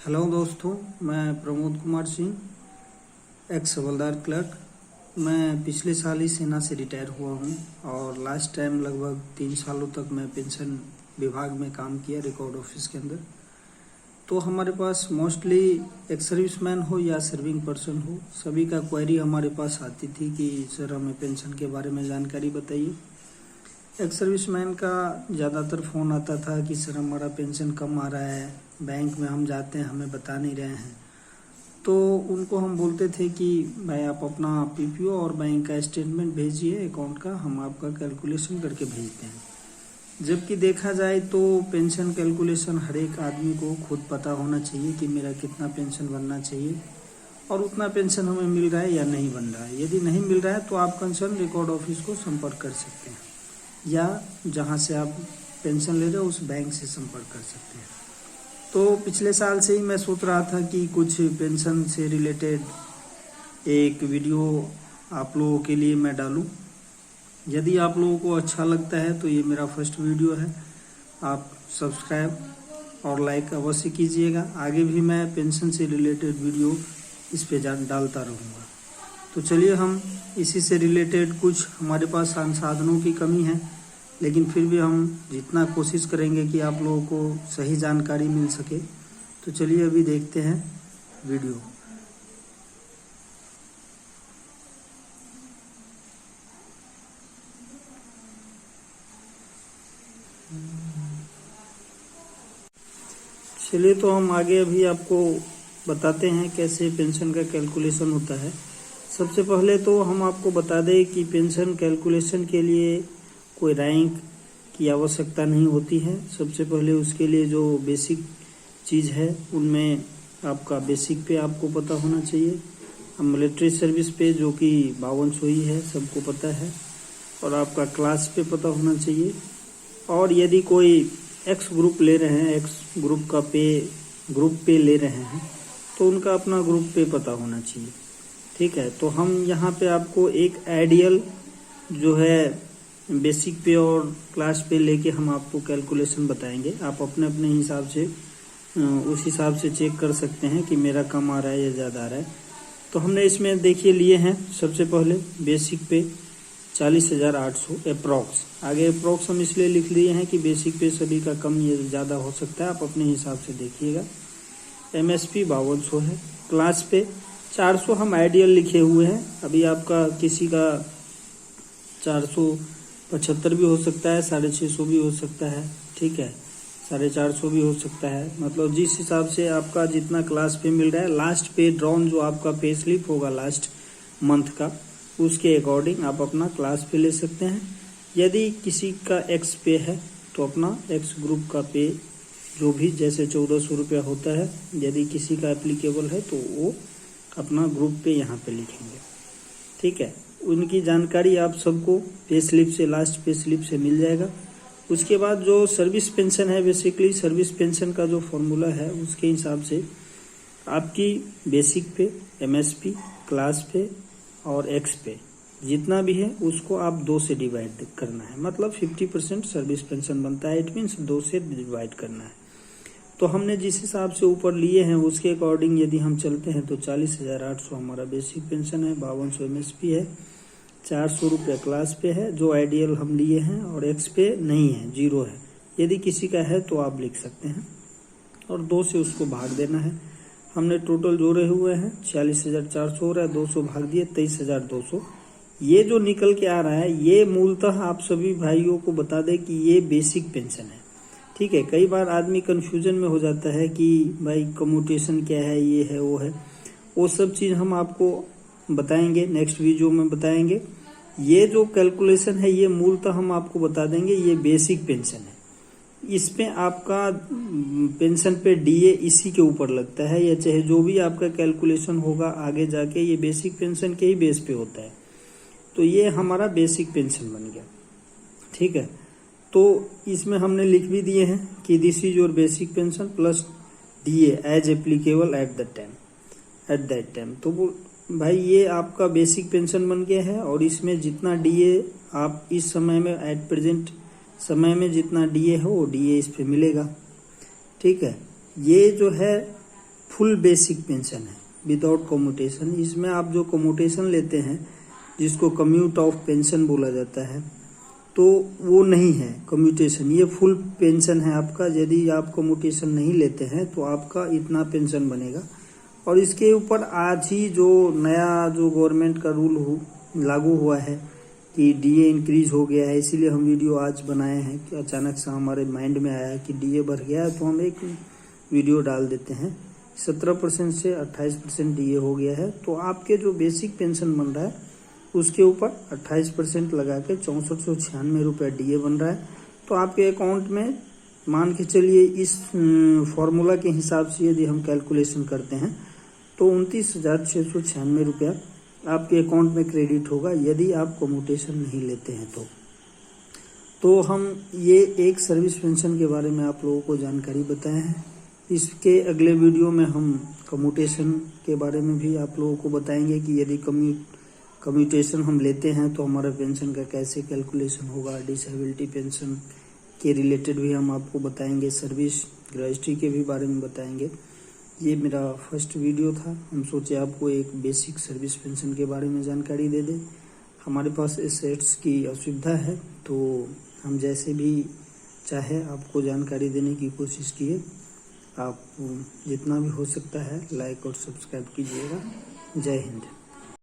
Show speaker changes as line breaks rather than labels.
Hello दोस्तों, मैं Pramod Kumar Singh, x हवलदार clerk. मैं पिछले साल ही सेना से रिटायर हुआ हूँ और लास्ट टाइम लगभग 3 सालों तक मैं पेंशन विभाग में काम किया, रिकॉर्ड ऑफिस के अंदर। तो हमारे पास मोस्टली एक सर्विसमैन हो या सर्विंग पर्सन हो, सभी का क्वेरी हमारे पास आती थी कि सर हमें पेंशन के बारे में जानकारी बताइए। एक सर्विसमैन का ज़्यादातर फ़ोन आता था कि सर हमारा पेंशन कम आ रहा है, बैंक में हम जाते हैं हमें बता नहीं रहे हैं। तो उनको हम बोलते थे कि भाई आप अपना पीपीओ और बैंक का स्टेटमेंट भेजिए अकाउंट का, हम आपका कैलकुलेशन करके भेजते हैं। जबकि देखा जाए तो पेंशन कैलकुलेशन हर एक आदमी को खुद पता होना चाहिए कि मेरा कितना पेंशन बनना चाहिए और उतना पेंशन हमें मिल रहा है या नहीं बन रहा है। यदि नहीं मिल रहा है तो आप कंसर्न रिकॉर्ड ऑफिस को संपर्क कर सकते हैं या जहां से आप पेंशन ले रहे हो उस बैंक से संपर्क कर सकते हैं। तो पिछले साल से ही मैं सोच रहा था कि कुछ पेंशन से रिलेटेड एक वीडियो आप लोगों के लिए मैं डालूं। यदि आप लोगों को अच्छा लगता है तो ये मेरा फर्स्ट वीडियो है, आप सब्सक्राइब और लाइक अवश्य कीजिएगा। आगे भी मैं पेंशन से रिलेटेड वीडियो इस पे डालता रहूँगा। तो चलिए हम इसी से रिलेटेड, कुछ हमारे पास संसाधनों की कमी है लेकिन फिर भी हम जितना कोशिश करेंगे कि आप लोगों को सही जानकारी मिल सके। तो चलिए अभी देखते हैं वीडियो। चलिए तो हम आगे अभी आपको बताते हैं कैसे पेंशन का कैलकुलेशन होता है। सबसे पहले तो हम आपको बता दें कि पेंशन कैलकुलेशन के लिए कोई रैंक की आवश्यकता नहीं होती है। सबसे पहले उसके लिए जो बेसिक चीज़ है उनमें आपका बेसिक पे आपको पता होना चाहिए। अब मिलिट्री सर्विस पे जो कि 5200 ही है, सबको पता है, और आपका क्लास पे पता होना चाहिए। और यदि कोई एक्स ग्रुप ले रहे हैं, एक्स ग्रुप का ग्रुप पे ले रहे हैं तो उनका अपना ग्रुप पे पता होना चाहिए। ठीक है, तो हम यहाँ पे आपको एक आइडियल जो है बेसिक पे और क्लास पे लेके हम आपको कैलकुलेशन बताएंगे। आप अपने अपने हिसाब से उस हिसाब से चेक कर सकते हैं कि मेरा कम आ रहा है या ज़्यादा आ रहा है। तो हमने इसमें देखिए लिए हैं सबसे पहले बेसिक पे 40,800 अप्रॉक्स। आगे अप्रॉक्स हम इसलिए लिख लिए हैं कि बेसिक पे सभी का कम या ज़्यादा हो सकता है, आप अपने हिसाब से देखिएगा। एमएसपी 5200 है। क्लास पे 400 हम आइडियल लिखे हुए हैं। अभी आपका किसी का 475 भी हो सकता है, 650 भी हो सकता है, ठीक है, 450 भी हो सकता है। मतलब जिस हिसाब से आपका जितना क्लास पे मिल रहा है, लास्ट पे ड्रॉन जो आपका पे स्लिप होगा लास्ट मंथ का, उसके अकॉर्डिंग आप अपना क्लास पे ले सकते हैं। यदि किसी का एक्स पे है तो अपना एक्स ग्रुप का पे जो भी जैसे 1400 रुपया होता है, यदि किसी का एप्लीकेबल है तो वो अपना ग्रुप पे यहाँ पे लिखेंगे। ठीक है, उनकी जानकारी आप सबको पे स्लिप से, लास्ट पे स्लिप से मिल जाएगा। उसके बाद जो सर्विस पेंशन है, बेसिकली सर्विस पेंशन का जो फॉर्मूला है उसके हिसाब से आपकी बेसिक पे, एमएसपी, क्लास पे और एक्स पे जितना भी है उसको आप 2 से डिवाइड करना है। मतलब 50% सर्विस पेंशन बनता है, इट मीन्स 2 से डिवाइड करना है। तो हमने जिस हिसाब से ऊपर लिए हैं उसके अकॉर्डिंग यदि हम चलते हैं तो 40,800 हमारा बेसिक पेंशन है, 5200 एमएसपी है, 400 रुपया क्लास पे है जो आइडियल हम लिए हैं, और एक्स पे नहीं है, 0 है। यदि किसी का है तो आप लिख सकते हैं और 2 से उसको भाग देना है। हमने टोटल जोड़े हुए हैं, 40,400 हो रहा है, 200 भाग दिए 23,200। ये जो निकल के आ रहा है ये मूलतः आप सभी भाइयों को बता दें कि ये बेसिक पेंशन है। ठीक है, कई बार आदमी कंफ्यूजन में हो जाता है कि भाई कम्यूटेशन क्या है, ये है वो है, वो सब चीज़ हम आपको बताएंगे, नेक्स्ट वीडियो में बताएंगे। ये जो कैलकुलेशन है ये मूलतः हम आपको बता देंगे, ये बेसिक पेंशन है। इसमें आपका पेंशन पे डीए इसी के ऊपर लगता है, या चाहे जो भी आपका कैलकुलेशन होगा आगे जाके ये बेसिक पेंशन के ही बेस पे होता है। तो ये हमारा बेसिक पेंशन बन गया। ठीक है, तो इसमें हमने लिख भी दिए हैं कि this is your basic pension plus DA as applicable at that time. तो वो भाई ये आपका बेसिक पेंशन बन गया है और इसमें जितना डीए आप इस समय में एट प्रेजेंट समय में जितना डीए हो वो डीए इस पे मिलेगा। ठीक है, ये जो है फुल बेसिक पेंशन है विदाउट कम्यूटेशन। इसमें आप जो कम्यूटेशन लेते हैं, जिसको कम्यूट ऑफ पेंशन बोला जाता है, तो वो नहीं है कम्यूटेशन। ये फुल पेंशन है आपका। यदि आप कम्यूटेशन नहीं लेते हैं तो आपका इतना पेंशन बनेगा। और इसके ऊपर आज ही जो नया जो गवर्नमेंट का रूल लागू हुआ है कि डीए इंक्रीज हो गया है, इसीलिए हम वीडियो आज बनाए हैं कि अचानक से हमारे माइंड में आया कि डीए बढ़ गया है तो हम एक वीडियो डाल देते हैं। 17% से 28% डीए हो गया है, तो आपके जो बेसिक पेंशन बन रहा है उसके ऊपर 28% लगा के 6496 रुपये डीए बन रहा है। तो आपके अकाउंट में मान के चलिए इस फॉर्मूला के हिसाब से यदि हम कैलकुलेशन करते हैं तो 29,696 रुपया आपके अकाउंट में क्रेडिट होगा यदि आप कम्यूटेशन नहीं लेते हैं तो हम ये एक सर्विस पेंशन के बारे में आप लोगों को जानकारी बताए हैं। इसके अगले वीडियो में हम कम्यूटेशन के बारे में भी आप लोगों को बताएंगे कि यदि कम्यूटेशन हम लेते हैं तो हमारा पेंशन का कैसे कैलकुलेशन होगा। डिसेबिलिटी पेंशन के रिलेटेड भी हम आपको बताएंगे, सर्विस रजिस्ट्री के भी बारे में बताएंगे। ये मेरा फर्स्ट वीडियो था। हम सोचे आपको एक बेसिक सर्विस पेंशन के बारे में जानकारी दे दें। हमारे पास एसेट्स की असुविधा है तो हम जैसे भी चाहे आपको जानकारी देने की कोशिश किए। आप जितना भी हो सकता है लाइक और सब्सक्राइब कीजिएगा। जय हिंद।